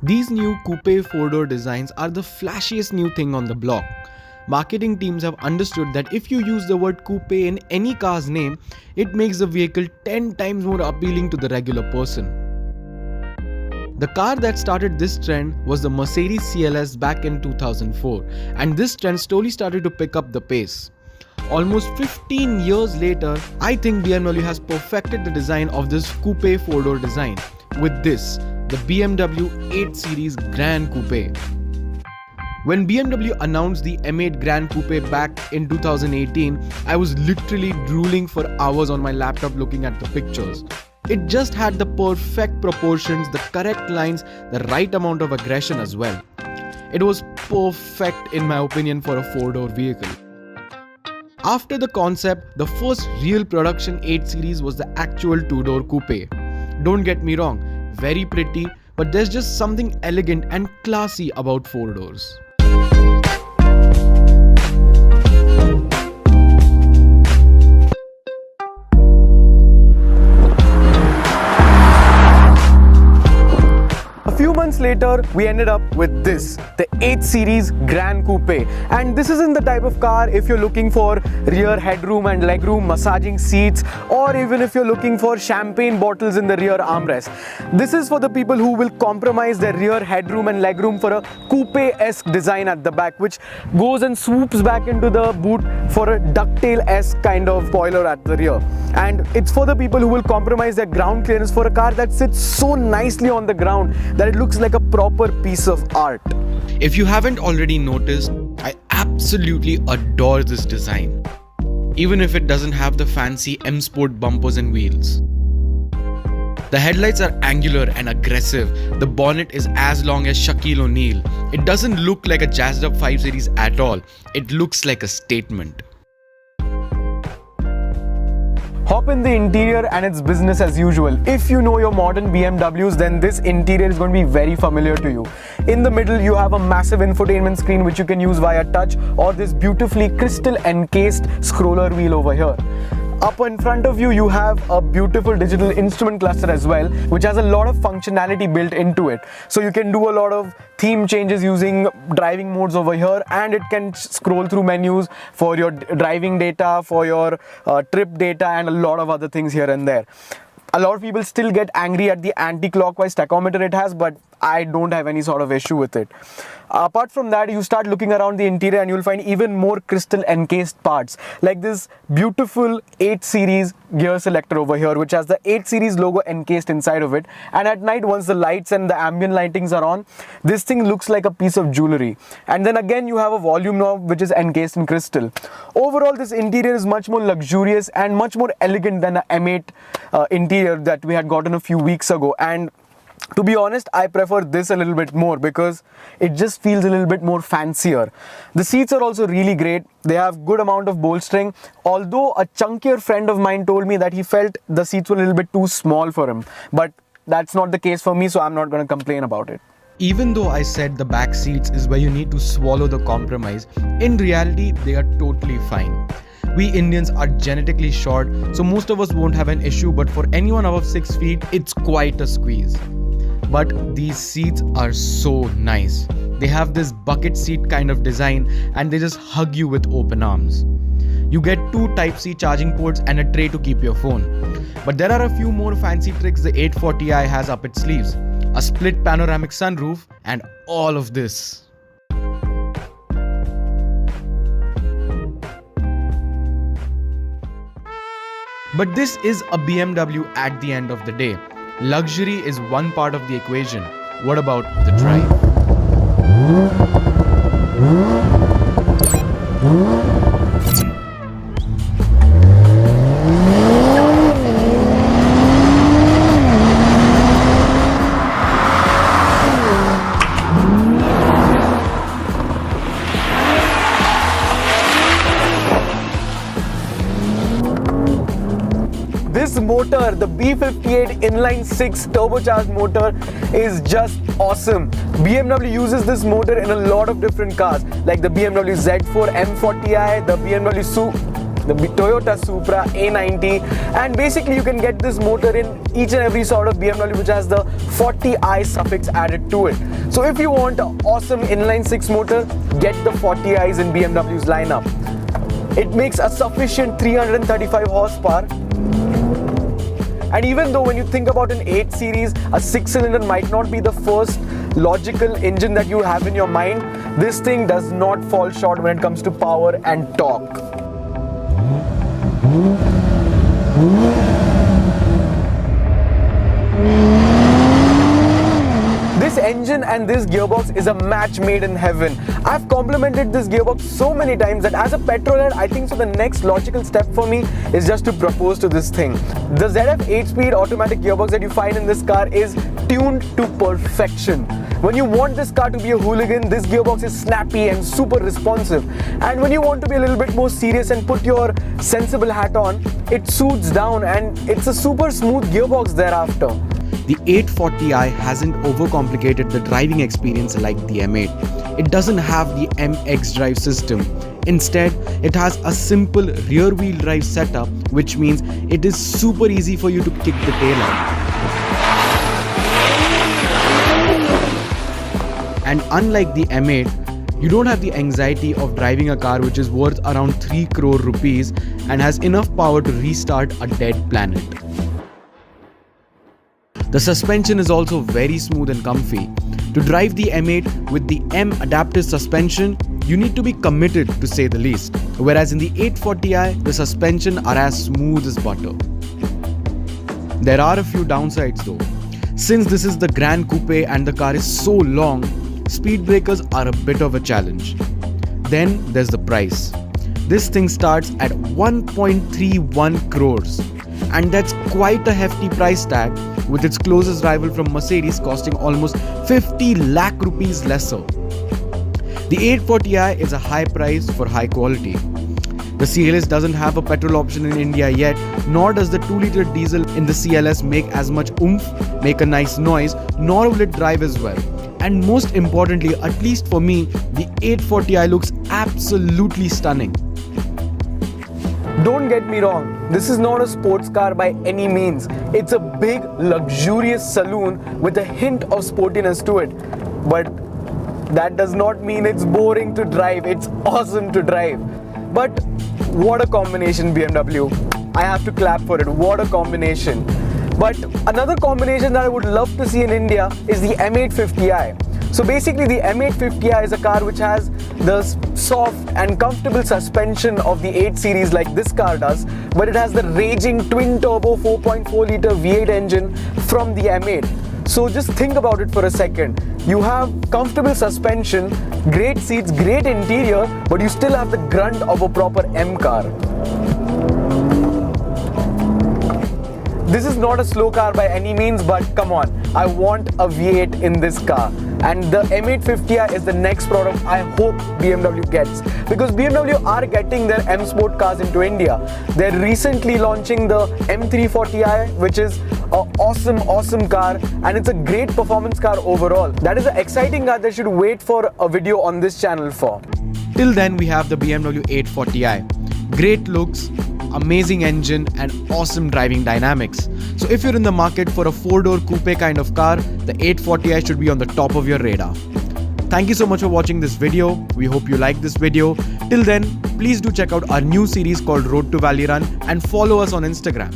These new coupe four-door designs are the flashiest new thing on the block. Marketing teams have understood that if you use the word coupe in any car's name, it makes the vehicle 10 times more appealing to the regular person. The car that started this trend was the Mercedes CLS back in 2004, and this trend slowly started to pick up the pace. Almost 15 years later, I think BMW has perfected the design of this coupe four-door design with this, the BMW 8 Series Grand Coupe. When BMW announced the M8 Grand Coupe back in 2018, I was literally drooling for hours on my laptop looking at the pictures. It just had the perfect proportions, the correct lines, the right amount of aggression as well. It was perfect in my opinion for a four-door vehicle. After the concept, the first real production 8 Series was the actual two-door coupe. Don't get me wrong, very pretty, but there's just something elegant and classy about four doors. A few months later, we ended up with this, the 8 Series Grand Coupe. And this isn't the type of car if you're looking for rear headroom and legroom, massaging seats, or even if you're looking for champagne bottles in the rear armrest. This is for the people who will compromise their rear headroom and legroom for a coupe-esque design at the back, which goes and swoops back into the boot for a ducktail-esque kind of spoiler at the rear. And it's for the people who will compromise their ground clearance for a car that sits so nicely on the ground that it looks like a proper piece of art. If you haven't already noticed, I absolutely adore this design. Even if it doesn't have the fancy M Sport bumpers and wheels. The headlights are angular and aggressive. The bonnet is as long as Shaquille O'Neal. It doesn't look like a jazzed up 5 Series at all. It looks like a statement. Hop in the interior and it's business as usual. If you know your modern BMWs, then this interior is going to be very familiar to you. In the middle, you have a massive infotainment screen which you can use via touch, or this beautifully crystal encased scroller wheel over here. Up in front of you, you have a beautiful digital instrument cluster as well, which has a lot of functionality built into it. So you can do a lot of theme changes using driving modes over here, and it can scroll through menus for your driving data, for your trip data, and a lot of other things here and there. A lot of people still get angry at the anti-clockwise tachometer it has, but I don't have any sort of issue with it. Apart from that, you start looking around the interior and you'll find even more crystal encased parts, like this beautiful 8 Series gear selector over here, which has the 8 Series logo encased inside of it. And at night, once the lights and the ambient lightings are on, this thing looks like a piece of jewelry. And then again, you have a volume knob which is encased in crystal. Overall, this interior is much more luxurious and much more elegant than the M8 interior that we had gotten a few weeks ago. And to be honest, I prefer this a little bit more because it just feels a little bit more fancier. The seats are also really great. They have good amount of bolstering, although a chunkier friend of mine told me that he felt the seats were a little bit too small for him. But that's not the case for me, so I'm not going to complain about it. Even though I said the back seats is where you need to swallow the compromise, in reality, they are totally fine. We Indians are genetically short, so most of us won't have an issue, but for anyone above 6 feet, it's quite a squeeze. But these seats are so nice. They have this bucket seat kind of design and they just hug you with open arms. You get 2 Type-C charging ports and a tray to keep your phone. But there are a few more fancy tricks the 840i has up its sleeves. A split panoramic sunroof and all of this. But this is a BMW at the end of the day. Luxury is one part of the equation. What about the drive? This motor, the B58 inline 6 turbocharged motor, is just awesome. BMW uses this motor in a lot of different cars, like the BMW Z4 M40i, the BMW the Toyota Supra A90, and basically you can get this motor in each and every sort of BMW which has the 40i suffix added to it. So if you want an awesome inline 6 motor, get the 40i's in BMW's lineup. It makes a sufficient 335 horsepower. And even though when you think about an 8 series, a 6-cylinder might not be the first logical engine that you have in your mind, this thing does not fall short when it comes to power and torque. This engine and this gearbox is a match made in heaven. I've complimented this gearbox so many times that as a petrolhead, I think so the next logical step for me is just to propose to this thing. The ZF 8-speed automatic gearbox that you find in this car is tuned to perfection. When you want this car to be a hooligan, this gearbox is snappy and super responsive. And when you want to be a little bit more serious and put your sensible hat on, it suits down and it's a super smooth gearbox thereafter. The 840i hasn't overcomplicated the driving experience like the M8. It doesn't have the MX drive system. Instead, it has a simple rear-wheel drive setup, which means it is super easy for you to kick the tail out. And unlike the M8, you don't have the anxiety of driving a car which is worth around 3 crore rupees and has enough power to restart a dead planet. The suspension is also very smooth and comfy. To drive the M8 with the M adaptive suspension, you need to be committed to say the least. Whereas in the 840i, the suspension are as smooth as butter. There are a few downsides though. Since this is the Grand Coupe and the car is so long, speed breakers are a bit of a challenge. Then there's the price. This thing starts at 1.31 crores. And that's quite a hefty price tag, with its closest rival from Mercedes costing almost 50 lakh rupees lesser. The 840i is a high price for high quality. The CLS doesn't have a petrol option in India yet, nor does the 2-liter diesel in the CLS make as much oomph, make a nice noise, nor will it drive as well. And most importantly, at least for me, the 840i looks absolutely stunning. Don't get me wrong, this is not a sports car by any means. It's a big, luxurious saloon with a hint of sportiness to it. But that does not mean it's boring to drive, it's awesome to drive. But what a combination, BMW. I have to clap for it, what a combination. But another combination that I would love to see in India is the M850i. So basically the M850i is a car which has the soft and comfortable suspension of the 8 series like this car does, but it has the raging twin-turbo 4.4-liter V8 engine from the M8. So just think about it for a second. You have comfortable suspension, great seats, great interior, but you still have the grunt of a proper M car. This is not a slow car by any means, but come on, I want a V8 in this car. And the M850i is the next product I hope BMW gets, because BMW are getting their M Sport cars into India. They're recently launching the M340i, which is an awesome car, and it's a great performance car overall. That is an exciting car that should wait for a video on this channel for. Till then, we have the BMW 840i. Great looks, amazing engine and awesome driving dynamics. So if you're in the market for a 4-door coupe kind of car, the 840i should be on the top of your radar. Thank you so much for watching this video. We hope you liked this video. Till then, please do check out our new series called Road to Valley Run and follow us on Instagram.